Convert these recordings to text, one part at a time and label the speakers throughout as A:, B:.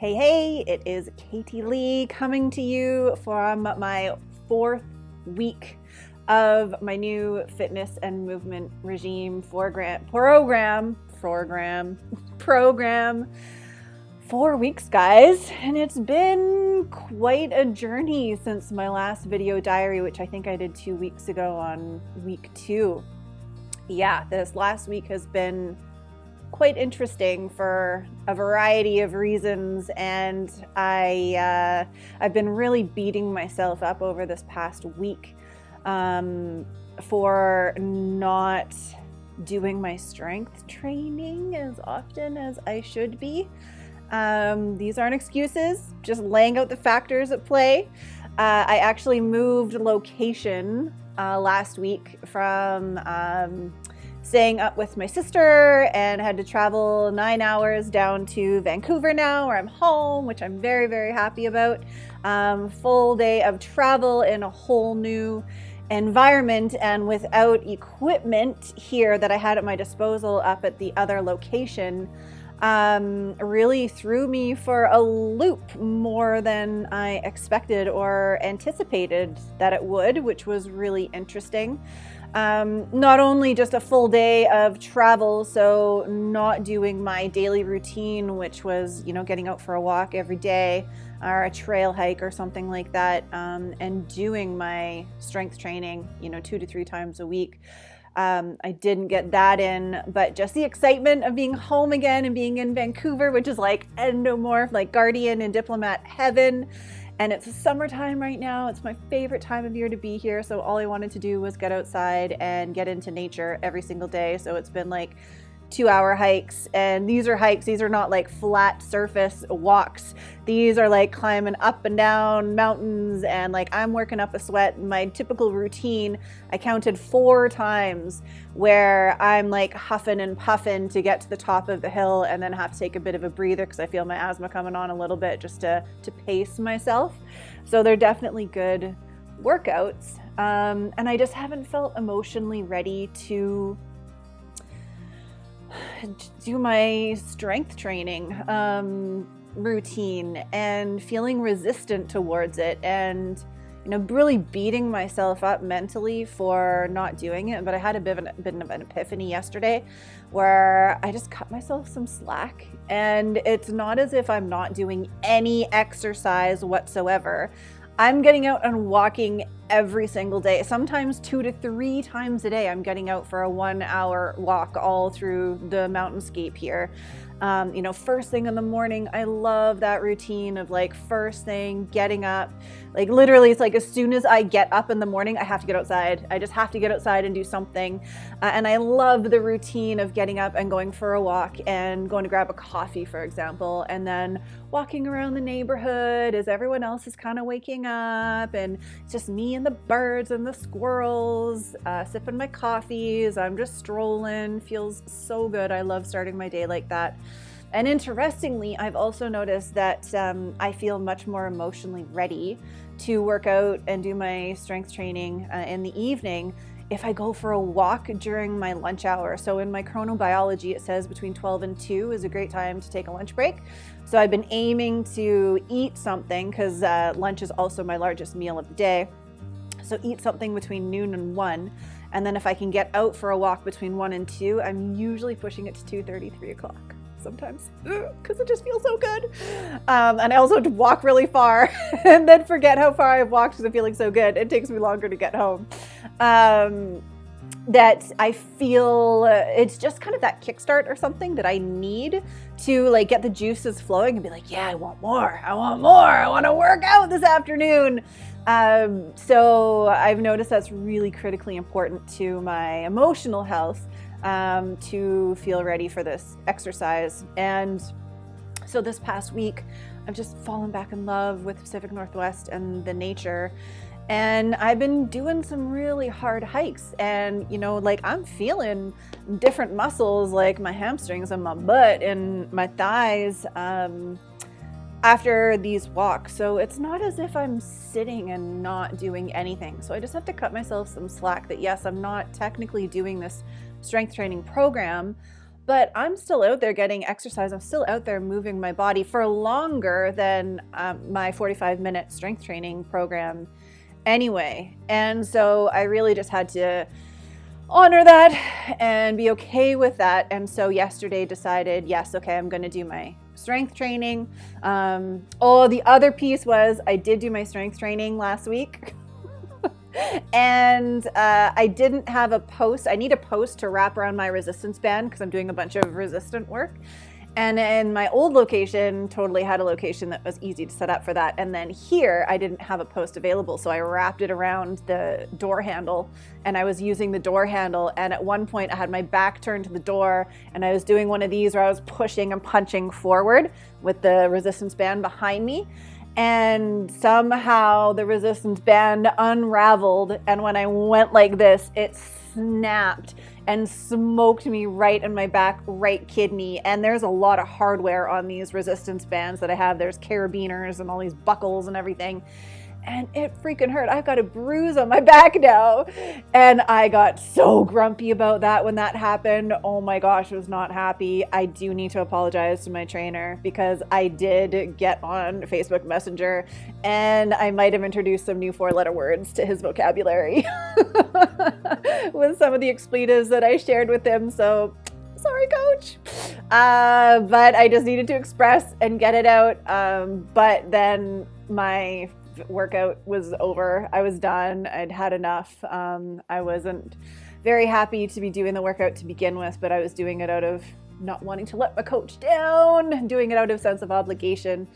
A: Hey, it is Katey Lee coming to you from my 4th week of my new fitness and movement regime program. 4 weeks, guys, and it's been quite a journey since my last video diary, which I think I did 2 weeks ago on week 2. Yeah, this last week has been quite interesting for a variety of reasons, and I've been really beating myself up over this past week for not doing my strength training as often as I should be. These aren't excuses, just laying out the factors at play. I actually moved location last week from staying up with my sister and had to travel 9 hours down to Vancouver now, where I'm home, which I'm very, very happy about. Full day of travel in a whole new environment and without equipment here that I had at my disposal up at the other location. Really threw me for a loop more than I expected or anticipated that it would, which was really interesting. Not only just a full day of travel, so not doing my daily routine, which was, getting out for a walk every day or a trail hike or something like that, and doing my strength training, 2 to 3 times a week. I didn't get that in, but just the excitement of being home again and being in Vancouver, which is like endomorph, like guardian and diplomat heaven. And it's summertime right now. It's my favorite time of year to be here. So all I wanted to do was get outside and get into nature every single day. So it's been like 2-hour hikes, and these are hikes. These are not like flat surface walks. These are like climbing up and down mountains, and like I'm working up a sweat. My typical routine, I counted 4 times where I'm like huffing and puffing to get to the top of the hill and then have to take a bit of a breather because I feel my asthma coming on a little bit, just to pace myself. So they're definitely good workouts. And I just haven't felt emotionally ready to do my strength training routine, and feeling resistant towards it, and really beating myself up mentally for not doing it. But I had a bit of an epiphany yesterday where I just cut myself some slack, and it's not as if I'm not doing any exercise whatsoever. I'm getting out and walking every single day, sometimes 2 to 3 times a day. I'm getting out for a 1-hour walk all through the mountainscape here. First thing in the morning, I love that routine of like first thing getting up. Like literally, it's like as soon as I get up in the morning, I have to get outside. I just have to get outside and do something. And I love the routine of getting up and going for a walk and going to grab a coffee, for example, and then walking around the neighborhood as everyone else is kind of waking up, and it's just me and the birds and the squirrels, sipping my coffees. I'm just strolling. Feels so good. I love starting my day like that. And interestingly, I've also noticed that I feel much more emotionally ready to work out and do my strength training in the evening if I go for a walk during my lunch hour. So in my chronobiology, it says between 12 and 2 is a great time to take a lunch break. So I've been aiming to eat something, because lunch is also my largest meal of the day. So eat something between noon and 1. And then if I can get out for a walk between 1 and 2, I'm usually pushing it to 2:30, 3 o'clock sometimes, because it just feels so good. And I also have to walk really far and then forget how far I've walked because I'm feeling so good. It takes me longer to get home. That I feel it's just kind of that kickstart or something that I need to like get the juices flowing and be like, yeah, I want more. I want to work out this afternoon. So I've noticed that's really critically important to my emotional health, to feel ready for this exercise. And so this past week, I've just fallen back in love with Pacific Northwest and the nature. And I've been doing some really hard hikes, and I'm feeling different muscles, like my hamstrings and my butt and my thighs after these walks. So it's not as if I'm sitting and not doing anything. So I just have to cut myself some slack that yes, I'm not technically doing this strength training program, but I'm still out there getting exercise. I'm still out there moving my body for longer than my 45-minute strength training program anyway. And so I really just had to honor that and be okay with that. And so yesterday decided, yes, okay, I'm going to do my strength training. The other piece was I did do my strength training last week. And I didn't have a post. I need a post to wrap around my resistance band because I'm doing a bunch of resistant work. And in my old location, totally had a location that was easy to set up for that. And then here, I didn't have a post available. So I wrapped it around the door handle and I was using the door handle. And at one point I had my back turned to the door and I was doing one of these where I was pushing and punching forward with the resistance band behind me. And somehow the resistance band unraveled. And when I went like this, it snapped and smoked me right in my back right kidney. And there's a lot of hardware on these resistance bands that I have. There's carabiners and all these buckles and everything. And it freaking hurt. I've got a bruise on my back now. And I got so grumpy about that when that happened. Oh my gosh, I was not happy. I do need to apologize to my trainer because I did get on Facebook Messenger and I might have introduced some new 4-letter words to his vocabulary with some of the expletives that I shared with him. So sorry, coach. But I just needed to express and get it out. But then my workout was over. I was done. I'd had enough. I wasn't very happy to be doing the workout to begin with, but I was doing it out of not wanting to let my coach down, doing it out of sense of obligation.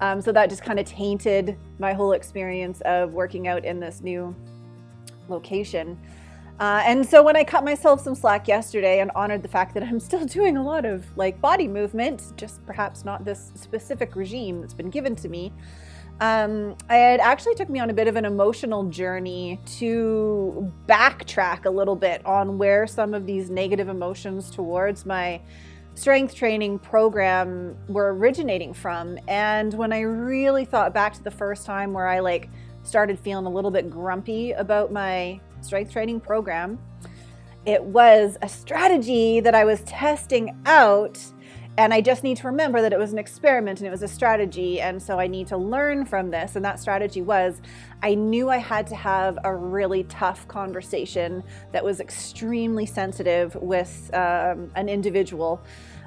A: So that just kind of tainted my whole experience of working out in this new location. And so when I cut myself some slack yesterday and honored the fact that I'm still doing a lot of like body movement, just perhaps not this specific regime that's been given to me, it actually took me on a bit of an emotional journey to backtrack a little bit on where some of these negative emotions towards my strength training program were originating from. And when I really thought back to the first time where I started feeling a little bit grumpy about my strength training program, it was a strategy that I was testing out. And I just need to remember that it was an experiment and it was a strategy. And so I need to learn from this. And that strategy was, I knew I had to have a really tough conversation that was extremely sensitive with an individual.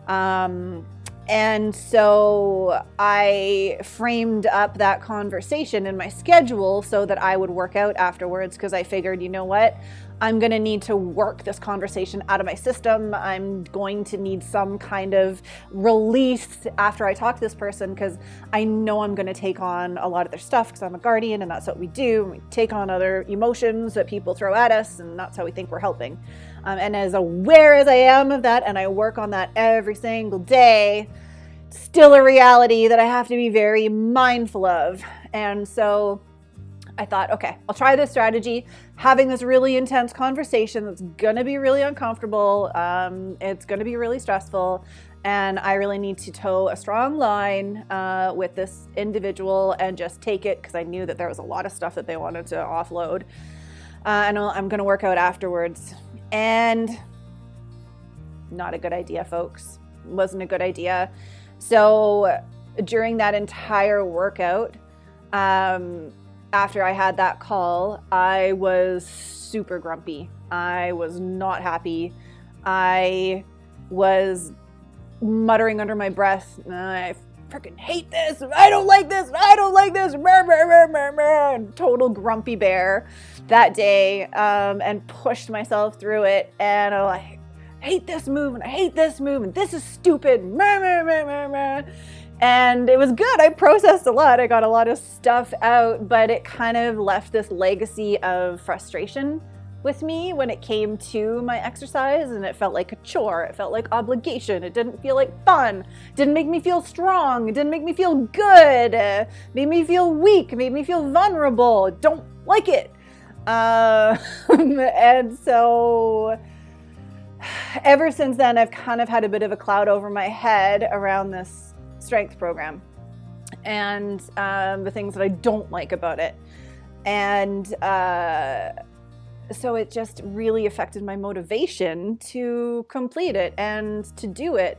A: And so I framed up that conversation in my schedule so that I would work out afterwards, because I figured, you know what? I'm going to need to work this conversation out of my system. I'm going to need some kind of release after I talk to this person, because I know I'm going to take on a lot of their stuff because I'm a guardian and that's what we do. We take on other emotions that people throw at us and that's how we think we're helping. And as aware as I am of that, and I work on that every single day, still a reality that I have to be very mindful of. And so I thought, okay, I'll try this strategy, having this really intense conversation that's going to be really uncomfortable. It's going to be really stressful. And I really need to toe a strong line with this individual and just take it, because I knew that there was a lot of stuff that they wanted to offload. And I'm going to work out afterwards. And not a good idea, folks. Wasn't a good idea. So during that entire workout, after I had that call, I was super grumpy. I was not happy. I was muttering under my breath, I freaking hate this. I don't like this. I don't like this. Total grumpy bear that day, and pushed myself through it. And I'm like, I hate this move and I hate this move and this is stupid. And it was good. I processed a lot. I got a lot of stuff out, but it kind of left this legacy of frustration with me when it came to my exercise, and it felt like a chore. It felt like obligation. It didn't feel like fun. It didn't make me feel strong. It didn't make me feel good. Made me feel weak. Made me feel vulnerable. Don't like it. And so ever since then, I've kind of had a bit of a cloud over my head around this strength program and the things that I don't like about it. And so it just really affected my motivation to complete it and to do it.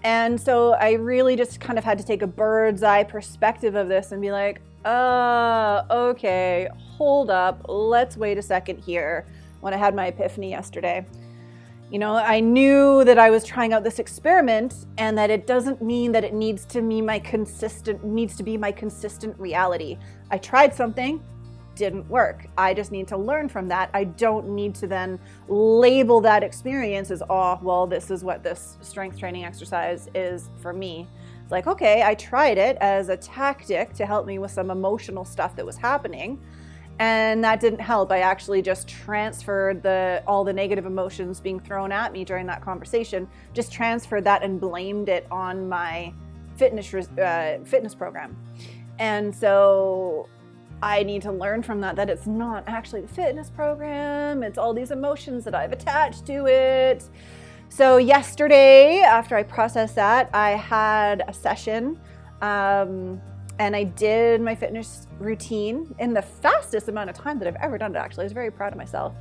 A: And so I really just kind of had to take a bird's eye perspective of this and be like, okay, hold up, let's wait a second here. When I had my epiphany yesterday, I knew that I was trying out this experiment, and that it doesn't mean that it needs to be my consistent reality. I tried something, didn't work. I just need to learn from that. I don't need to then label that experience as, this is what this strength training exercise is for me. It's like, okay, I tried it as a tactic to help me with some emotional stuff that was happening, and that didn't help. I actually just transferred all the negative emotions being thrown at me during that conversation, just transferred that and blamed it on my fitness program. And so I need to learn from that it's not actually the fitness program, it's all these emotions that I've attached to it. So yesterday, after I processed that, I had a session, and I did my fitness routine in the fastest amount of time that I've ever done it, actually. I was very proud of myself.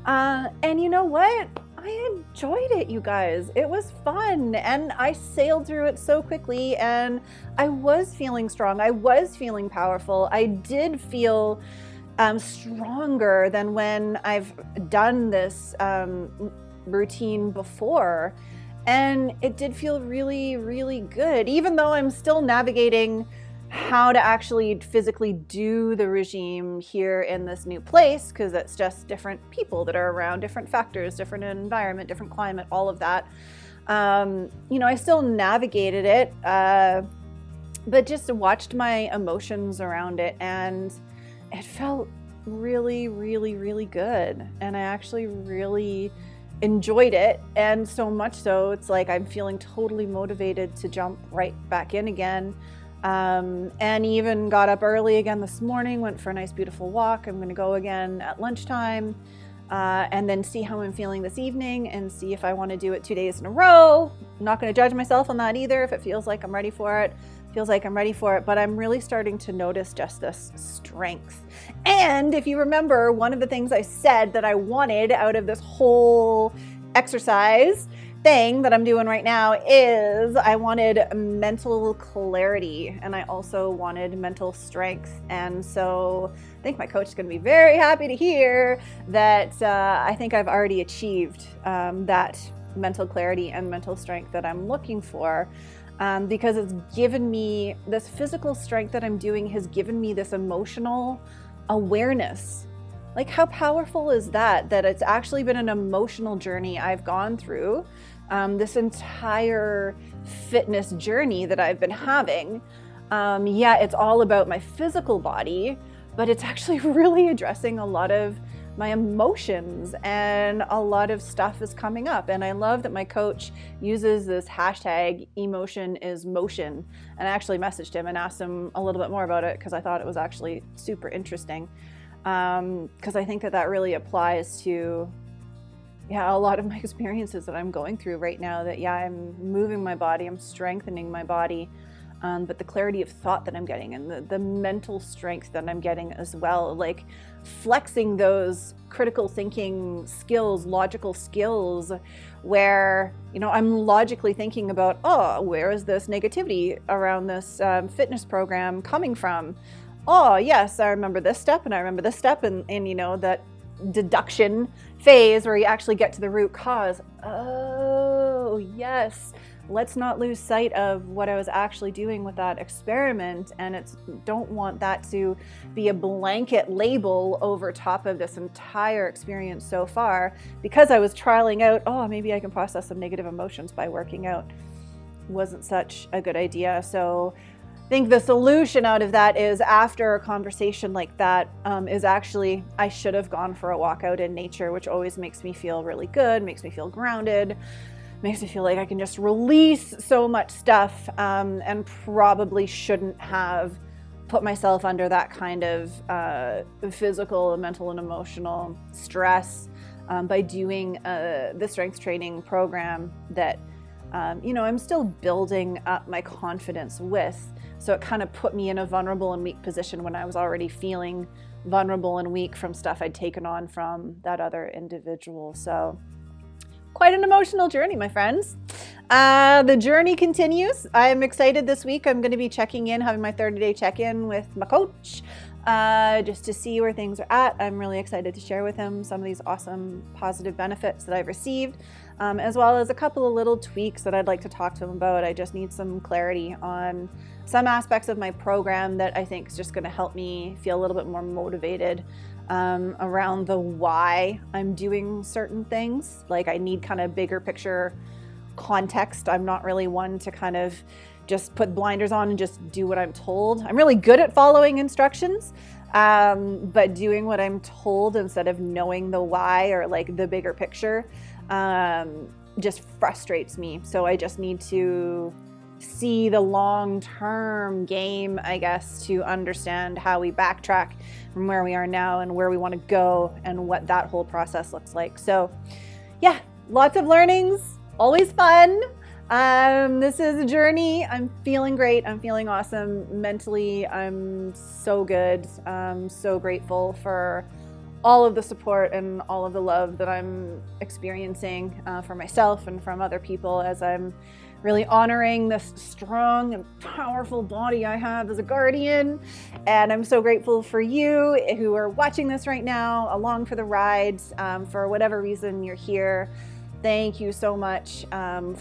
A: And you know what? I enjoyed it, you guys. It was fun, and I sailed through it so quickly, and I was feeling strong. I was feeling powerful. I did feel stronger than when I've done this routine before, and it did feel really, really good, even though I'm still navigating how to actually physically do the regime here in this new place, because it's just different people that are around, different factors, different environment, different climate, all of that. I still navigated it, but just watched my emotions around it, and it felt really, really, really good. And I actually really enjoyed it, and so much so, it's like I'm feeling totally motivated to jump right back in again. And even got up early again this morning, went for a nice beautiful walk. I'm going to go again at lunchtime, and then see how I'm feeling this evening and see if I want to do it 2 days in a row. I'm not going to judge myself on that either. If it feels like I'm ready for it, but I'm really starting to notice just this strength. And if you remember, one of the things I said that I wanted out of this whole exercise thing that I'm doing right now is I wanted mental clarity, and I also wanted mental strength. And so I think my coach is going to be very happy to hear that I think I've already achieved that mental clarity and mental strength that I'm looking for, because it's given me this physical strength that I'm doing, has given me this emotional awareness. Like, how powerful is that it's actually been an emotional journey I've gone through, this entire fitness journey that I've been having. It's all about my physical body, but it's actually really addressing a lot of my emotions, and a lot of stuff is coming up. And I love that my coach uses this hashtag, emotion is motion. And I actually messaged him and asked him a little bit more about it, because I thought it was actually super interesting. Because I think that really applies to a lot of my experiences that I'm going through right now, that I'm moving my body, I'm strengthening my body, but the clarity of thought that I'm getting, and the mental strength that I'm getting as well, like flexing those critical thinking skills, logical skills, where, I'm logically thinking about, where is this negativity around this fitness program coming from? Oh, yes, I remember this step, and I remember this step, and that deduction phase where you actually get to the root cause. Oh, yes. Let's not lose sight of what I was actually doing with that experiment, and don't want that to be a blanket label over top of this entire experience so far, because I was trialing out, maybe I can process some negative emotions by working out. Wasn't such a good idea. So I think the solution out of that is, after a conversation like that, is actually, I should have gone for a walk out in nature, which always makes me feel really good, makes me feel grounded, makes me feel like I can just release so much stuff, and probably shouldn't have put myself under that kind of physical, mental, and emotional stress by doing the strength training program that I'm still building up my confidence with. So it kind of put me in a vulnerable and weak position when I was already feeling vulnerable and weak from stuff I'd taken on from that other individual. So quite an emotional journey, my friends. The journey continues. I'm excited this week. I'm going to be checking in, having my 30-day check-in with my coach, just to see where things are at. I'm really excited to share with him some of these awesome positive benefits that I've received, as well as a couple of little tweaks that I'd like to talk to him about. I just need some clarity on some aspects of my program that I think is just going to help me feel a little bit more motivated around the why I'm doing certain things. Like, I need kind of bigger picture context. I'm not really one to kind of just put blinders on and just do what I'm told. I'm really good at following instructions, but doing what I'm told instead of knowing the why or like the bigger picture just frustrates me. So I just need to see the long-term game, I guess, to understand how we backtrack from where we are now and where we want to go and what that whole process looks like. So yeah, lots of learnings, always fun. This is a journey. I'm feeling great. I'm feeling awesome. Mentally, I'm so good. I'm so grateful for all of the support and all of the love that I'm experiencing for myself and from other people as I'm really honoring this strong and powerful body I have as a guardian. And I'm so grateful for you who are watching this right now, along for the ride, for whatever reason you're here. Thank you so much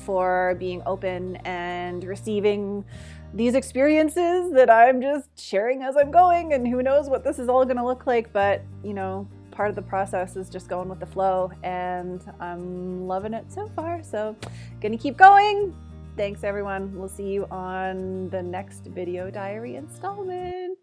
A: for being open and receiving these experiences that I'm just sharing as I'm going, and who knows what this is all going to look like, but you know, part of the process is just going with the flow, and I'm loving it so far. So gonna keep going. Thanks everyone. We'll see you on the next video diary installment.